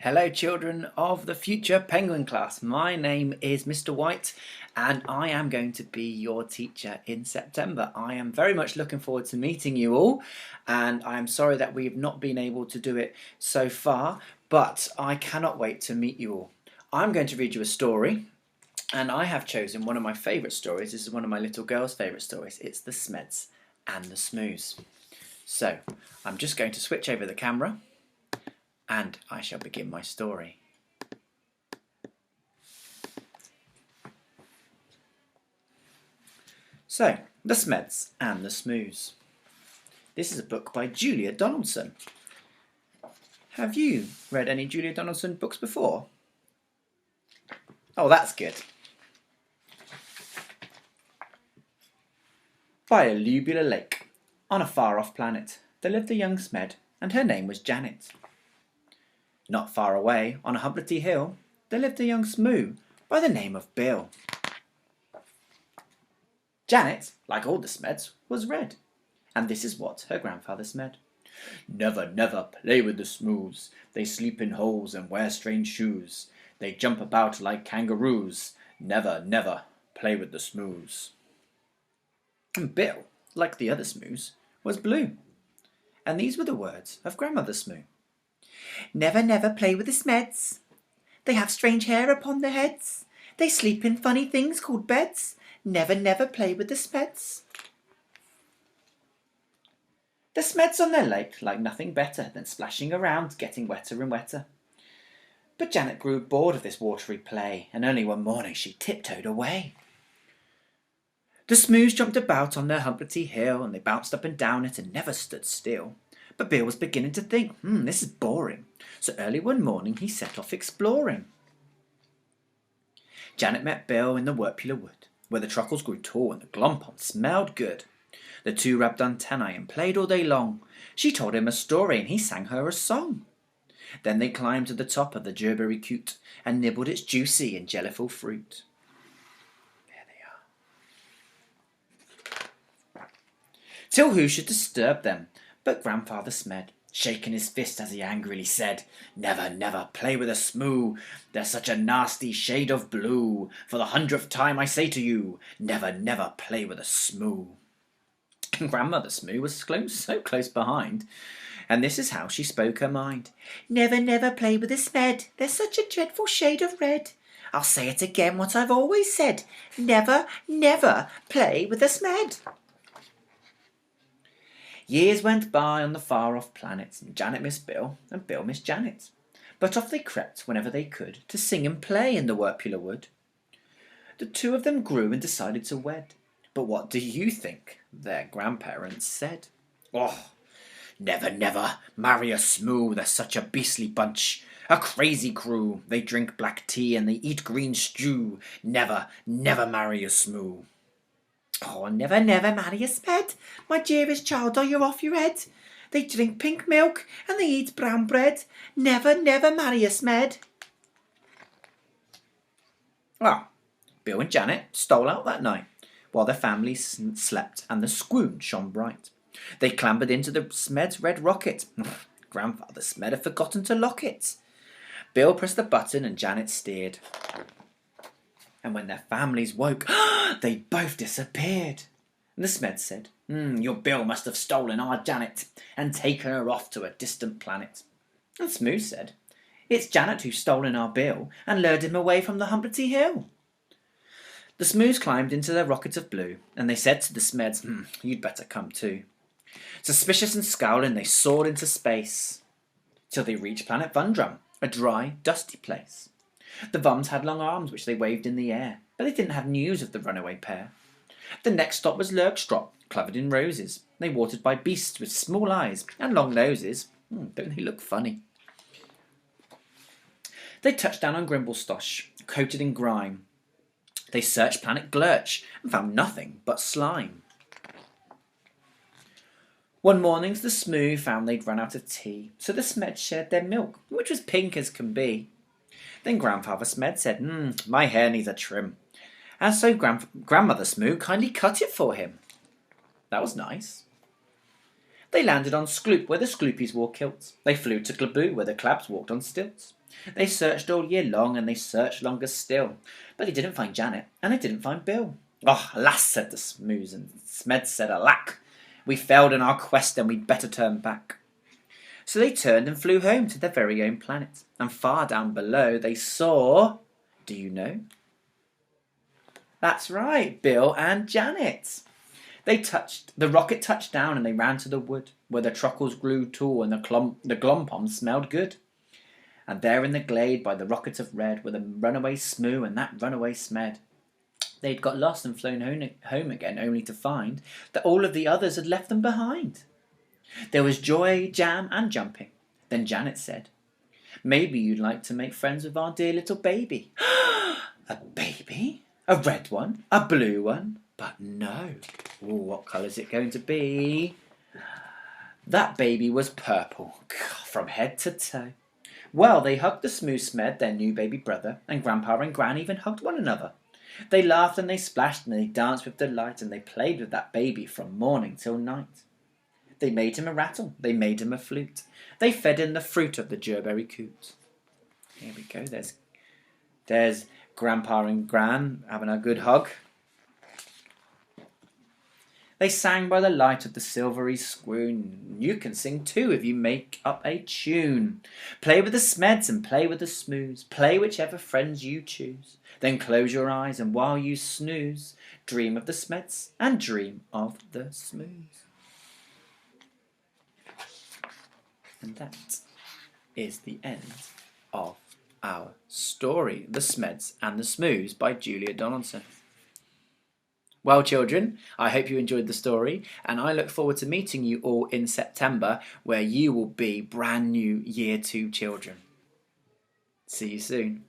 Hello children of the future penguin class. My name is Mr. White and I am going to be your teacher in September. I am very much looking forward to meeting you all, and I am sorry that we've not been able to do it so far, but I cannot wait to meet you all. I'm going to read you a story, and I have chosen one of my favourite stories. This is one of my little girl's favourite stories. It's The Smeds and the Smoos. So I'm just going to switch over the camera and I shall begin my story. So, The Smeds and the Smoos. This is a book by Julia Donaldson. Have you read any Julia Donaldson books before? Oh, that's good. By a Lubular lake, on a far-off planet, there lived a young Smed, and her name was Janet. Not far away, on a Humplety hill, there lived a young Smoo by the name of Bill. Janet, like all the Smeds, was red, and this is what her grandfather Smed. Never, never play with the Smoos. They sleep in holes and wear strange shoes. They jump about like kangaroos. Never, never play with the Smoos. And Bill, like the other Smoos, was blue, and these were the words of Grandmother Smoo. Never, never play with the Smeds. They have strange hair upon their heads. They sleep in funny things called beds. Never, never play with the Smeds. The Smeds on their lake liked nothing better than splashing around, getting wetter and wetter. But Janet grew bored of this watery play, and only one morning she tiptoed away. The Smoos jumped about on their Humplety hill, and they bounced up and down it and never stood still. But Bill was beginning to think, this is boring. So early one morning he set off exploring. Janet met Bill in the Wirpular wood, where the truckles grew tall and the glompon smelled good. The two rubbed antennae and played all day long. She told him a story and he sang her a song. Then they climbed to the top of the Gerberry Coot and nibbled its juicy and jellyful fruit. There they are. Till who should disturb them but Grandfather Smed, shaking his fist as he angrily said, Never, never play with a Smoo. They're such a nasty shade of blue. For the 100th time I say to you, never, never play with a Smoo. And Grandmother Smoo was so close behind, and this is how she spoke her mind. Never, never play with a Smed. They're such a dreadful shade of red. I'll say it again what I've always said. Never, never play with a Smed. Years went by on the far-off planets, and Janet missed Bill, and Bill missed Janet. But off they crept whenever they could to sing and play in the Wirpular wood. The two of them grew and decided to wed. But what do you think their grandparents said? Oh, never, never marry a Smoo. They're such a beastly bunch, a crazy crew. They drink black tea and they eat green stew. Never, never marry a Smoo. Oh, never, never marry a Smed. My dearest child, are you off your head? They drink pink milk and they eat brown bread. Never, never marry a Smed. Well, Bill and Janet stole out that night while their families slept and the scroon shone bright. They clambered into the Smed's red rocket. Grandfather Smed had forgotten to lock it. Bill pressed the button and Janet steered. And when their families woke, they both disappeared. And the Smed said, your Bill must have stolen our Janet and taken her off to a distant planet. And Smoo said, it's Janet who's stolen our Bill and lured him away from the Humplety hill. The Smoos climbed into their rocket of blue, and they said to the Smeds, you'd better come too. Suspicious and scowling, they soared into space till they reached planet Vundrum, a dry, dusty place. The Vums had long arms which they waved in the air, but they didn't have news of the runaway pair. The next stop was Lurkstrop, covered in roses. They watered by beasts with small eyes and long noses. Don't they look funny? They touched down on Grimblestosh, coated in grime. They searched planet Glurch and found nothing but slime. One morning the Smoo found they'd run out of tea, so the Smeds shared their milk, which was pink as can be. Then Grandfather Smed said, my hair needs a trim. And so Grandmother Smoo kindly cut it for him. That was nice. They landed on Skloop, where the Scloopies wore kilts. They flew to Klaboo, where the Clabs walked on stilts. They searched all year long, and they searched longer still. But they didn't find Janet, and they didn't find Bill. "Oh, alas," said the Smoos, and Smeds said, "Alack! We failed in our quest, and we'd better turn back." So they turned and flew home to their very own planet. And far down below they saw... Do you know? That's right, Bill and Janet. The rocket touched down and they ran to the wood, where the truckles grew tall and the glompoms smelled good. And there in the glade by the rocket of red were the runaway Smoo and that runaway Smed. They'd got lost and flown home again, only to find that all of the others had left them behind. There was joy, jam, and jumping. Then Janet said, "Maybe you'd like to make friends with our dear little baby." A baby? A red one? A blue one? But no. Ooh, what colour's it going to be? That baby was purple, from head to toe. Well, they hugged the Smoo Smed, their new baby brother, and Grandpa and Gran even hugged one another. They laughed and they splashed and they danced with delight, and they played with that baby from morning till night. They made him a rattle, they made him a flute. They fed him the fruit of the gerberry coot. Here we go, there's Grandpa and Gran having a good hug. They sang by the light of the silvery squoon. You can sing too if you make up a tune. Play with the Smeds and play with the Smoos. Play whichever friends you choose. Then close your eyes and while you snooze, dream of the Smeds and dream of the Smoos. And that is the end of our story, The Smeds and the Smoos by Julia Donaldson. Well, children, I hope you enjoyed the story, and I look forward to meeting you all in September, where you will be brand new Year 2 children. See you soon.